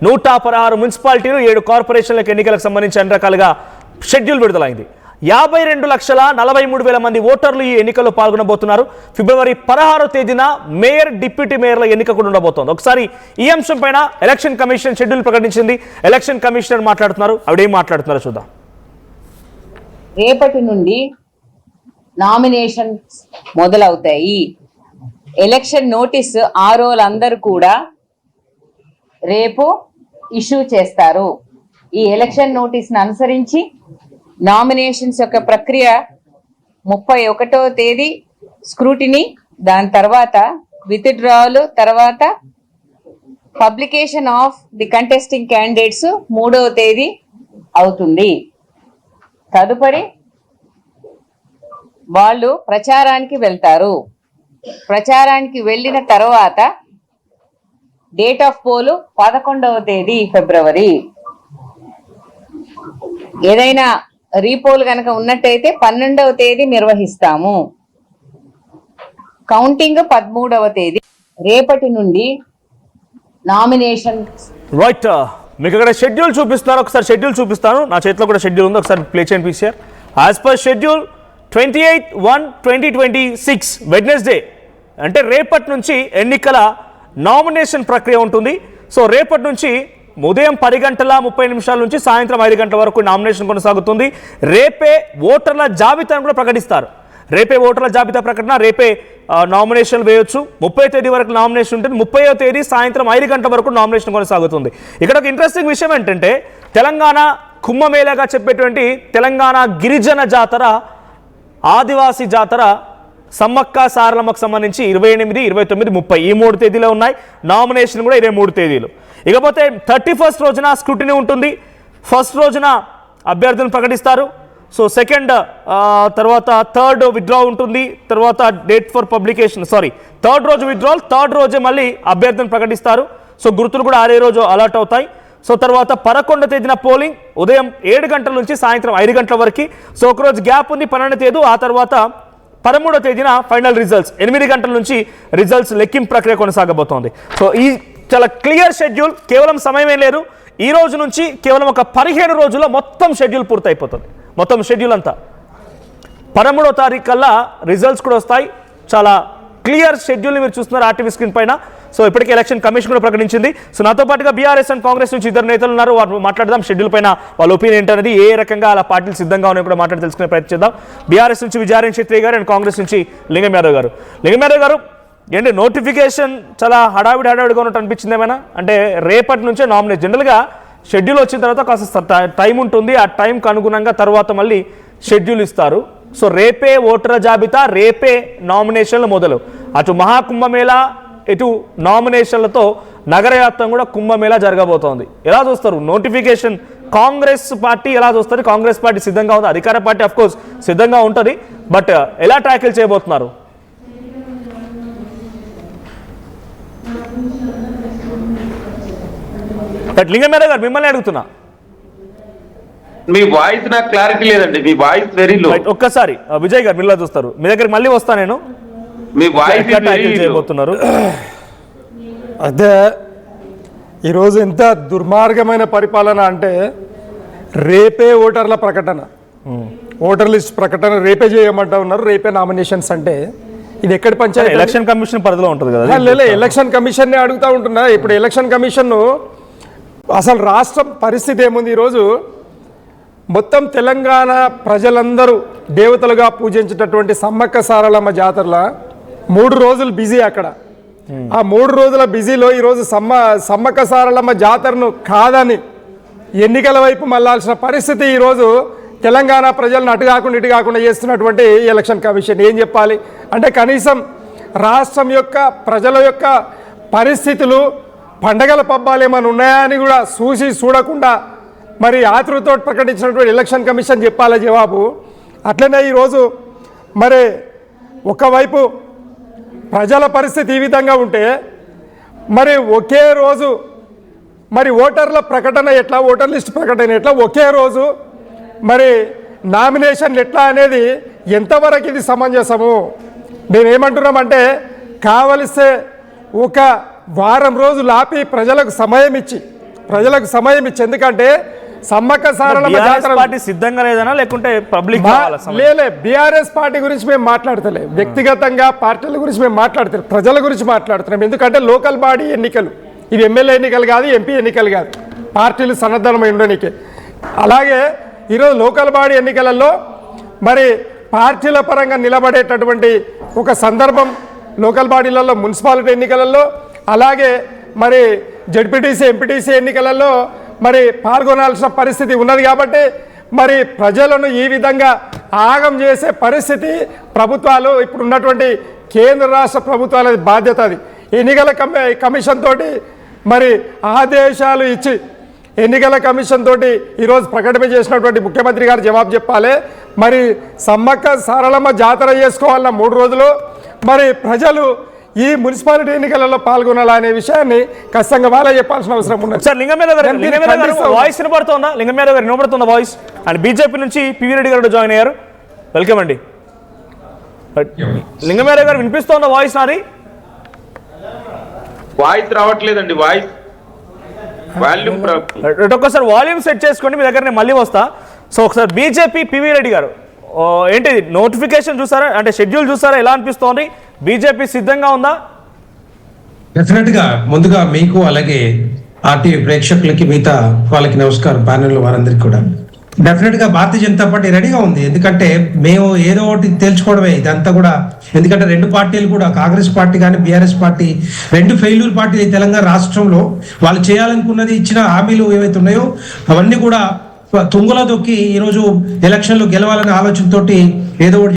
116 మున్సిపాలిటీలు 7 కార్పొరేషన్లకు ఎన్నికలకు సంబంధించి అన్ని రకాలుగా షెడ్యూల్ విడుదలైంది. 52,43,000 మంది ఓటర్లు ఈ ఎన్నికల్లో పాల్గొనబోతున్నారు. ఫిబ్రవరి 16వ తేదీన మేయర్, డిప్యూటీ మేయర్ల ఎన్నిక కూడా ఉండబోతోంది. ఒకసారి ఈ అంశం పైన ఎలక్షన్ కమిషన్ షెడ్యూల్ ప్రకటించింది. ఎలక్షన్ కమిషనర్ మాట్లాడుతున్నారు. ఆవిడేం మాట్లాడుతున్నారో చూద్దాం. రేపటి నుండి నామినేషన్స్ మొదలవుతాయి. ఎలక్షన్ నోటీస్ ఆర్ఓలందరూ కూడా రేపు ఇష్యూ చేస్తారు. ఈ ఎలక్షన్ నోటీస్ను అనుసరించి నామినేషన్స్ యొక్క ప్రక్రియ 31వ తేదీ స్క్రూటినీ, దాని తర్వాత విత్డ్రావల్, తర్వాత publication of the contesting candidates 3వ తేదీ అవుతుంది. తదుపరి వాళ్ళు ప్రచారానికి వెళ్తారు. ప్రచారానికి వెళ్ళిన తర్వాత డేట్ ఆఫ్ పోల్ 11వ తేదీ ఫిబ్రవరి. ఏదైనా రీపోల్ కనుక ఉన్నట్టయితే 12వ తేదీ నిర్వహిస్తాము. కౌంటింగ్ 13వ తేదీ. రేపటి నుండి నామినేషన్. రైట్, మీకు ఇక్కడ షెడ్యూల్ చూపిస్తారు. ఒకసారి షెడ్యూల్ చూపిస్తాను. నా చేతిలో కూడా షెడ్యూల్ ఉంది. ఒకసారి ప్లే చేయండి PCR. As per schedule 28/1/2026 Wednesday అంటే రేపటి నుంచి ఎన్నికల నామినేషన్ ప్రక్రియ ఉంటుంది. సో రేపటి నుంచి ఉదయం 10:30 నుంచి సాయంత్రం 5 గంటల వరకు నామినేషన్ కొనసాగుతుంది. రేపే ఓటర్ల జాబితాను కూడా ప్రకటిస్తారు. రేపే ఓటర్ల జాబితా ప్రకటన, రేపే నామినేషన్ వేయొచ్చు. 30వ తేదీ వరకు నామినేషన్ ఉంటుంది. 30వ తేదీ సాయంత్రం 5 గంటల వరకు నామినేషన్ కొనసాగుతుంది. ఇక్కడ ఒక ఇంట్రెస్టింగ్ విషయం ఏంటంటే తెలంగాణ కుంభమేళాగా చెప్పేటువంటి తెలంగాణ గిరిజన జాతర, ఆదివాసీ జాతర, సమ్మక్క సారలమ్మకు సంబంధించి 28, 29, 30 ఈ 3 తేదీలో ఉన్నాయి. నామినేషన్ కూడా 23 తేదీలు. ఇకపోతే 31st రోజున స్క్రూటినీ ఉంటుంది. ఫస్ట్ రోజున అభ్యర్థులను ప్రకటిస్తారు. సో సెకండ్ తర్వాత థర్డ్ విత్డ్రా ఉంటుంది. తర్వాత డేట్ ఫర్ పబ్లికేషన్, థర్డ్ రోజు విత్డ్రాల్, థర్డ్ రోజే మళ్ళీ అభ్యర్థులను ప్రకటిస్తారు. సో గుర్తులు కూడా అదే రోజు అలాట్ అవుతాయి. సో తర్వాత 11వ తేదీన పోలింగ్ ఉదయం 7 గంటల నుంచి సాయంత్రం 5 గంటల వరకు. సో ఒకరోజు గ్యాప్ ఉంది 12వ తేదీ. ఆ తర్వాత 13వ తేదీన ఫైనల్ రిజల్ట్స్ 8 గంటల నుంచి రిజల్ట్స్ లెక్కింపు ప్రక్రియ కొనసాగబోతోంది. సో ఈ చాలా క్లియర్ షెడ్యూల్. కేవలం సమయమే లేదు. ఈ రోజు నుంచి కేవలం ఒక 15 రోజుల్లో మొత్తం షెడ్యూల్ పూర్తయిపోతుంది. మొత్తం షెడ్యూల్ అంతా 13వ తారీఖు కల్లా రిజల్ట్స్ కూడా వస్తాయి. చాలా క్లియర్ షెడ్యూల్ని మీరు చూస్తున్నారు ఆర్టీవీ స్క్రీన్ పైన. సో ఇప్పటికే ఎలక్షన్ కమిషన్ కూడా ప్రకటించింది. సో నాతో పాటుగా బీఆర్ఎస్ అండ్ కాంగ్రెస్ నుంచి 2 నేతలు ఉన్నారు. వారు మాట్లాడదాం షెడ్యూల్ పైన వాళ్ళ ఒపీనియన్ ఏంటనేది, ఏ రకంగా అలా పార్టీలు సిద్ధంగా ఉన్నాయో కూడా మాట్లాడి తెలుసుకునే ప్రయత్నిద్దాం. బీఆర్ఎస్ నుంచి విజయారాయణ క్షత్రియ గారు అండ్ కాంగ్రెస్ నుంచి లింగం యాదవ్ గారు. లింగం యాదవ్ గారు, ఏంటి నోటిఫికేషన్ చాలా హడావిడిగా ఉన్నట్టు అనిపించింది ఏమైనా? అంటే రేపటి నుంచే నామినేషన్, జనరల్గా షెడ్యూల్ వచ్చిన తర్వాత కాస్త టైం ఉంటుంది. ఆ టైంకి అనుగుణంగా తర్వాత మళ్ళీ షెడ్యూల్ ఇస్తారు. సో రేపే ఓటర్ల జాబితా, రేపే నామినేషన్లు మొదలు. అటు మహాకుంభమేళా, ఇటు నామినేషన్లతో నగరవ్యాప్తం కూడా కుంభమేళా జరగబోతోంది. ఎలా చూస్తారు నోటిఫికేషన్? కాంగ్రెస్ పార్టీ ఎలా చూస్తారు? కాంగ్రెస్ పార్టీ సిద్ధంగా ఉంది, అధికార పార్టీ అఫ్ కోర్స్ సిద్ధంగా ఉంటుంది. బట్ ఎలా ట్యాకిల్ చేయబోతున్నారు? లింగమేర గారు మిమ్మల్ని అడుగుతున్నా. మీ వాయిస్ నాకు క్లారిటీ లేదండి. మీ వాయిస్ వెరీ లో. ఒక్కసారి విజయ్ గారు మిల్లా చూస్తారు. మీ దగ్గరికి మళ్ళీ వస్తా నేను. మీ వాయిస్ చేయబోతున్నారు. అదే ఈరోజు ఎంత దుర్మార్గమైన పరిపాలన అంటే రేపే ఓటర్ల ప్రకటన, ఓటర్ లిస్ట్ ప్రకటన రేపే చేయమంటా ఉన్నారు. రేపే నామినేషన్స్ అంటే ఇది ఎక్కడి పంచాయతీ? ఎలక్షన్ కమిషన్ పరిధిలో ఉంటుంది కదా. లేదు, ఎలక్షన్ కమిషన్ని అడుగుతూ ఉంటున్నా. ఇప్పుడు ఎలక్షన్ కమిషన్ అసలు రాష్ట్రం పరిస్థితి ఏముంది? ఈరోజు మొత్తం తెలంగాణ ప్రజలందరూ దేవతలుగా పూజించేటటువంటి సమ్మక్క సారలమ్మ జాతరలో 3 రోజులు బిజీ అక్కడ. ఆ 3 రోజుల బిజీలో ఈరోజు సమ్మక్క సారలమ్మ జాతరను కాదని ఎన్నికల వైపు మళ్ళాల్సిన పరిస్థితి ఈరోజు తెలంగాణ ప్రజలను అటు కాకుండా ఇటు కాకుండా చేస్తున్నటువంటి ఎలక్షన్ కమిషన్. ఏం చెప్పాలి అంటే కనీసం రాష్ట్రం యొక్క ప్రజల యొక్క పరిస్థితులు, పండగల పబ్బాలు ఏమైనా ఉన్నాయా అని కూడా చూడకుండా మరి ఆతృతతో ప్రకటించినటువంటి ఎలక్షన్ కమిషన్ చెప్పాలి జవాబు. అట్లనే ఈరోజు మరి ఒకవైపు ప్రజల పరిస్థితి ఈ విధంగా ఉంటే మరి ఒకే రోజు మరి ఓటర్ల ప్రకటన ఎట్లా, ఓటర్ లిస్ట్ ప్రకటన ఎట్లా, ఒకే రోజు మరి నామినేషన్లు ఎట్లా అనేది ఎంతవరకు ఇది సమంజసము? మేమేమంటున్నామంటే కావలిస్తే ఒక వారం రోజులు ఆపి ప్రజలకు సమయం ఇచ్చి ప్రజలకు సమయం ఇచ్చి, ఎందుకంటే సమ్మక్క సారలమ్మ జాతర పార్టీ సిద్ధంగా లేదనా లేకుంటే పబ్లిక్ లేలే బీఆర్ఎస్ పార్టీ గురించి మేము మాట్లాడతలే, వ్యక్తిగతంగా పార్టీల గురించి మేము మాట్లాడతలేం, ప్రజల గురించి మాట్లాడుతున్నాం. ఎందుకంటే లోకల్ బాడీ ఎన్నికలు, ఇవి ఎమ్మెల్యే ఎన్నికలు కాదు, ఎంపీ ఎన్నికలు కాదు, పార్టీలు సన్నద్ధమై ఉండడానికి. అలాగే ఈరోజు లోకల్ బాడీ ఎన్నికలలో మరి పార్టీల పరంగా నిలబడేటటువంటి ఒక సందర్భం లోకల్ బాడీలలో, మున్సిపాలిటీ ఎన్నికలలో, అలాగే మరి జడ్పీటీసీ ఎంపీటీసీ ఎన్నికలలో మరి పాల్గొనాల్సిన పరిస్థితి ఉన్నది. కాబట్టి మరి ప్రజలను ఈ విధంగా ఆగం చేసే పరిస్థితి ప్రభుత్వాలు, ఇప్పుడు ఉన్నటువంటి కేంద్ర రాష్ట్ర ప్రభుత్వాల బాధ్యత అది. ఎన్నికల కమిషన్ తోటి మరి ఆదేశాలు ఇచ్చి, ఎన్నికల కమిషన్ తోటి ఈరోజు ప్రకటన చేసినటువంటి ముఖ్యమంత్రి గారు జవాబు చెప్పాలి. మరి సమ్మక్క సారలమ్మ జాతర చేసుకోవాలన్న 3 రోజులు మరి ప్రజలు ఈ మున్సిపాలిటీ ఎన్నికలలో పాల్గొనాలనే విషయాన్ని ఖచ్చితంగా వాళ్ళే చెప్పాల్సిన అవసరం ఉన్నది. సార్ లింగమేద గారు వాయిస్ వినబడుతుందా? లింగమేద గారు వినబడుతుందా వాయిస్? అండ్ బీజేపీ నుంచి పివి రెడ్డి గారు జాయిన్ అయ్యారు. వెల్కమ్ అండి. లింగమేద గారు వినిపిస్తోందా వాయిస్? నాది వాయిస్ రావట్లేదండి. వాయిస్ వాల్యూమ్ ఒక్కసారి వాల్యూమ్ సెట్ చేసుకోండి, మీ దగ్గర నేను మళ్ళీ వస్తా. సో ఒకసారి బీజేపీ పివి రెడ్డి గారు ఏంటిది నోటిఫికేషన్ చూసారా, అంటే షెడ్యూల్ చూసారా, ఎలా అనిపిస్తోంది? బీజేపీ సిద్ధంగా ఉందా? డెఫినెట్ గా ముందుగా మీకు అలాగే ఆర్టీవీ ప్రేక్షకులకి మిగతా వాళ్ళకి నమస్కారం, ప్యానెల్ వారందరికీ కూడా. డెఫినెట్ గా భారతీయ జనతా పార్టీ రెడీగా ఉంది. ఎందుకంటే మేము ఏదో ఒకటి తేల్చుకోవడమే ఇదంతా కూడా. ఎందుకంటే 2 పార్టీలు కూడా, కాంగ్రెస్ పార్టీ కానీ బీఆర్ఎస్ పార్టీ, 2 ఫెయిల్యూర్ పార్టీలు ఈ తెలంగాణ రాష్ట్రంలో. వాళ్ళు చేయాలనుకున్నది, ఇచ్చిన హామీలు ఏవైతే ఉన్నాయో అవన్నీ కూడా తుంగలో దొక్కి ఈరోజు ఎలక్షన్లు గెలవాలనే ఆలోచనతోటి ఏదో ఒకటి